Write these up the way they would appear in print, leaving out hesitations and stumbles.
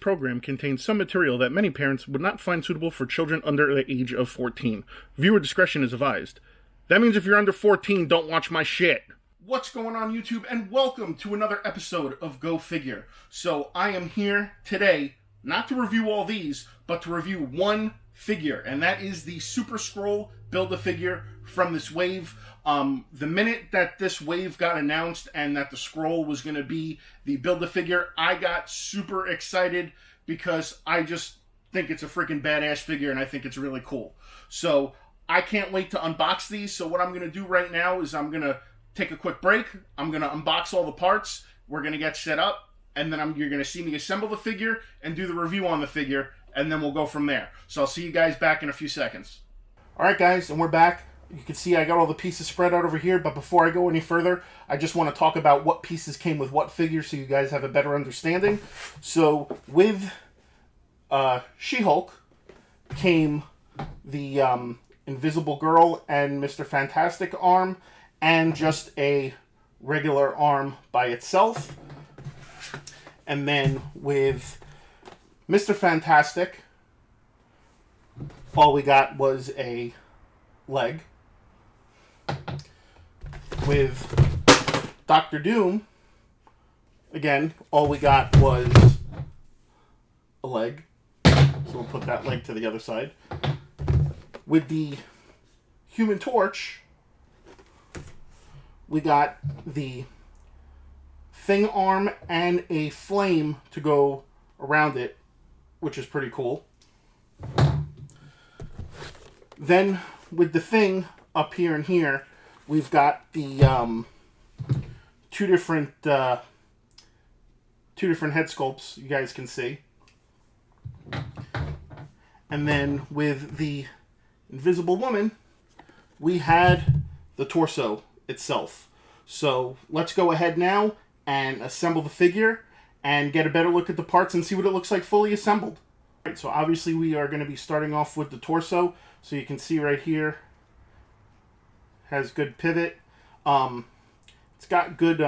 program contains some material that many parents would not find suitable for children under the age of 14. Viewer discretion is advised. That means if you're under 14, don't watch my shit. What's going on, YouTube, and welcome to another episode of Go Figure. So I am here today, not to review all these, but to review one figure, and that is the Super Skrull Build-A-Figure from this wave. The minute that this wave got announced and that the Skrull was going to be the Build-A-Figure, I got super excited because I just think it's a freaking badass figure and I think it's really cool. So I can't wait to unbox these. So what I'm going to do right now is I'm going to take a quick break. I'm going to unbox all the parts. We're going to get set up, and then you're going to see me assemble the figure and do the review on the figure, and then we'll go from there. So I'll see you guys back in a few seconds. Alright guys, and we're back. You can see I got all the pieces spread out over here, but before I go any further, I just want to talk about what pieces came with what figure so you guys have a better understanding. So with She-Hulk came the Invisible Girl and Mr. Fantastic arm, and just a regular arm by itself. And then with Mr. Fantastic, all we got was a leg. With Dr. Doom, again, all we got was a leg. So we'll put that leg to the other side. With the Human Torch, we got the Thing arm and a flame to go around it, which is pretty cool. Then with the Thing up here and here, we've got the two different head sculpts you guys can see. And then with the Invisible Woman, we had the torso itself. So let's go ahead now and assemble the figure and get a better look at the parts and see what it looks like fully assembled. Alright, so obviously we are going to be starting off with the torso. So you can see right here, has good pivot. It's got good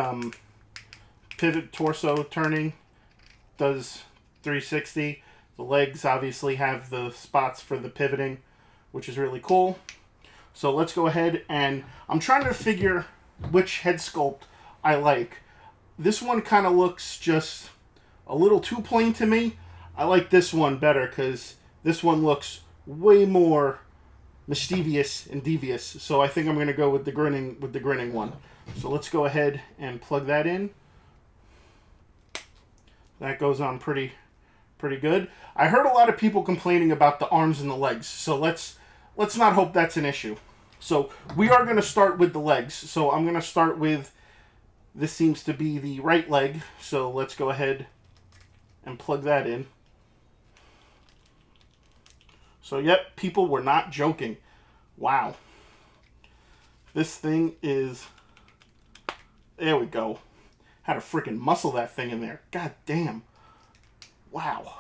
pivot torso turning. Does 360. The legs obviously have the spots for the pivoting, which is really cool. So let's go ahead, and I'm trying to figure which head sculpt I like. This one kind of looks just a little too plain to me. I like this one better because this one looks way more mischievous and devious. So I think I'm going to go with the grinning one. So let's go ahead and plug that in. That goes on pretty good. I heard a lot of people complaining about the arms and the legs. So let's not hope that's an issue. So we are going to start with the legs. So I'm going to start with, this seems to be the right leg. So let's go ahead and plug that in. So yep, people were not joking. Wow. This thing is, there we go. Had to freaking muscle that thing in there. God damn. Wow.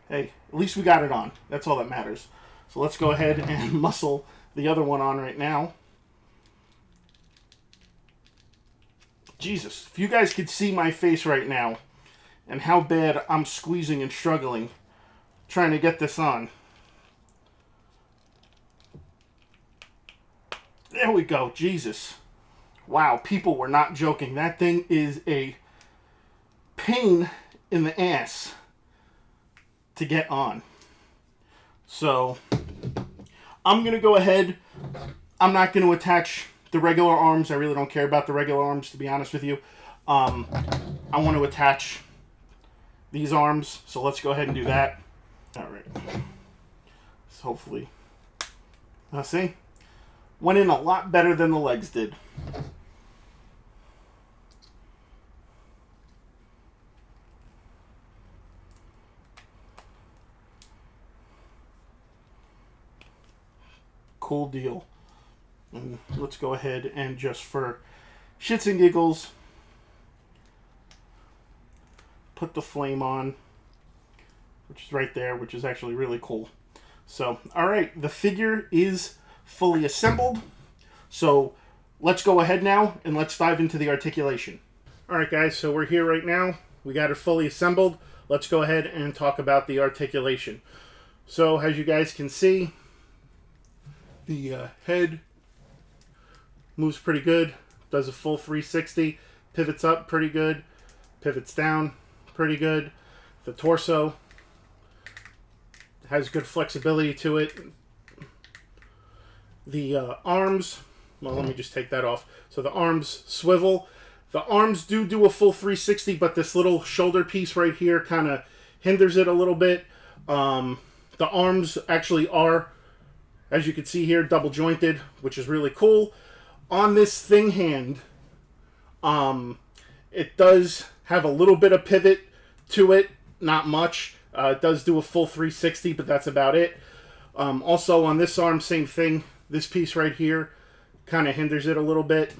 Hey, at least we got it on. That's all that matters. So let's go ahead and muscle the other one on right now. Jesus, if you guys could see my face right now and how bad I'm squeezing and struggling trying to get this on. There we go. Jesus. Wow, people were not joking. That thing is a pain in the ass to get on. So I'm going to go ahead. I'm not going to attach the regular arms. I really don't care about the regular arms, to be honest with you. I want to attach these arms. So let's go ahead and do that. All right. So hopefully, see, went in a lot better than the legs did. Cool deal. And let's go ahead and just for shits and giggles, put the flame on, which is right there, which is actually really cool. So, alright, the figure is fully assembled. So, let's go ahead now and let's dive into the articulation. Alright guys, so we're here right now. we got it fully assembled. Let's go ahead and talk about the articulation. So as you guys can see, the head moves pretty good, does a full 360, pivots up pretty good, pivots down pretty good. The torso has good flexibility to it. The arms, well, let me just take that off. So the arms swivel. The arms do a full 360, but this little shoulder piece right here kind of hinders it a little bit. The arms actually are, as you can see here, double jointed, which is really cool. On this thing hand, it does have a little bit of pivot to it, not much. It does do a full 360, but that's about it. Also on this arm, same thing. This piece right here kind of hinders it a little bit.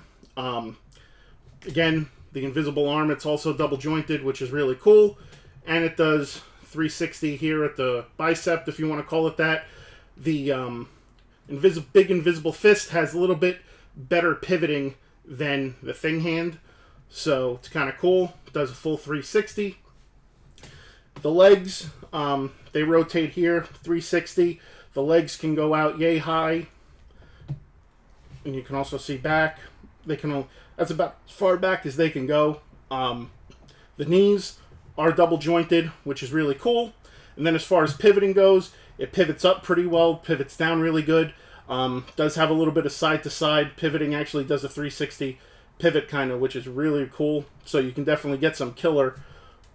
Again, the invisible arm, it's also double jointed, which is really cool. And it does 360 here at the bicep, if you want to call it that. The big invisible fist has a little bit better pivoting than the thing hand. So it's kind of cool. It does a full 360. The legs, they rotate here, 360. The legs can go out yay high. And you can also see back. They can, that's about as far back as they can go. The knees are double jointed, which is really cool. And then as far as pivoting goes, it pivots up pretty well, pivots down really good. Does have a little bit of side to side pivoting. Actually does a 360 pivot kind of, which is really cool. So you can definitely get some killer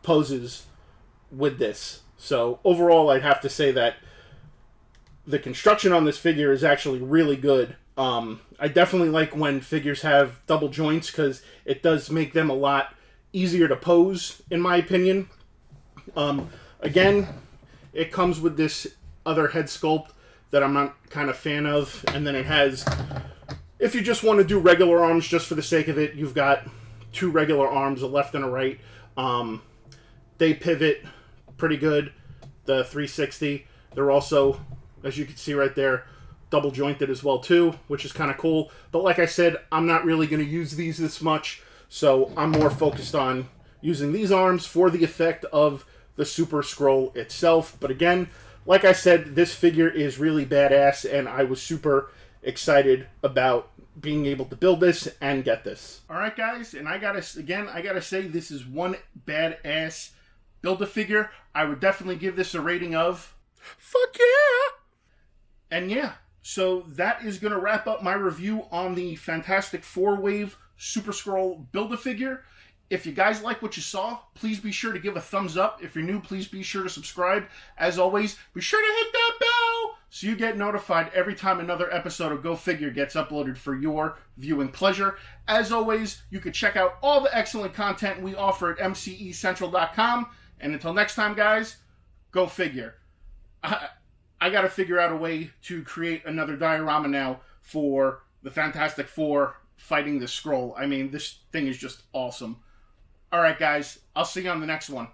poses with this. So overall, I'd have to say that the construction on this figure is actually really good. I definitely like when figures have double joints because it does make them a lot easier to pose, in my opinion. Again, it comes with this other head sculpt that I'm not kind of fan of, and then it has, if you just want to do regular arms just for the sake of it, you've got two regular arms, a left and a right. They pivot pretty good, the 360. They're also, as you can see right there, double jointed as well too, which is kind of cool. But like I said, I'm not really going to use these this much, so I'm more focused on using these arms for the effect of the Super Skrull itself. But again, like I said, this figure is really badass, and I was super excited about being able to build this and get this. All right, guys, and I gotta say this is one badass Build-A-Figure. I would definitely give this a rating of fuck yeah. And yeah, so that is going to wrap up my review on the Fantastic Four-Wave Super Skrull Build-A-Figure. If you guys like what you saw, please be sure to give a thumbs up. If you're new, please be sure to subscribe. As always, be sure to hit that bell so you get notified every time another episode of Go Figure gets uploaded for your viewing pleasure. As always, you can check out all the excellent content we offer at mcecentral.com. And until next time, guys, go figure. I got to figure out a way to create another diorama now for the Fantastic Four fighting the Skrull. I mean, this thing is just awesome. All right, guys, I'll see you on the next one.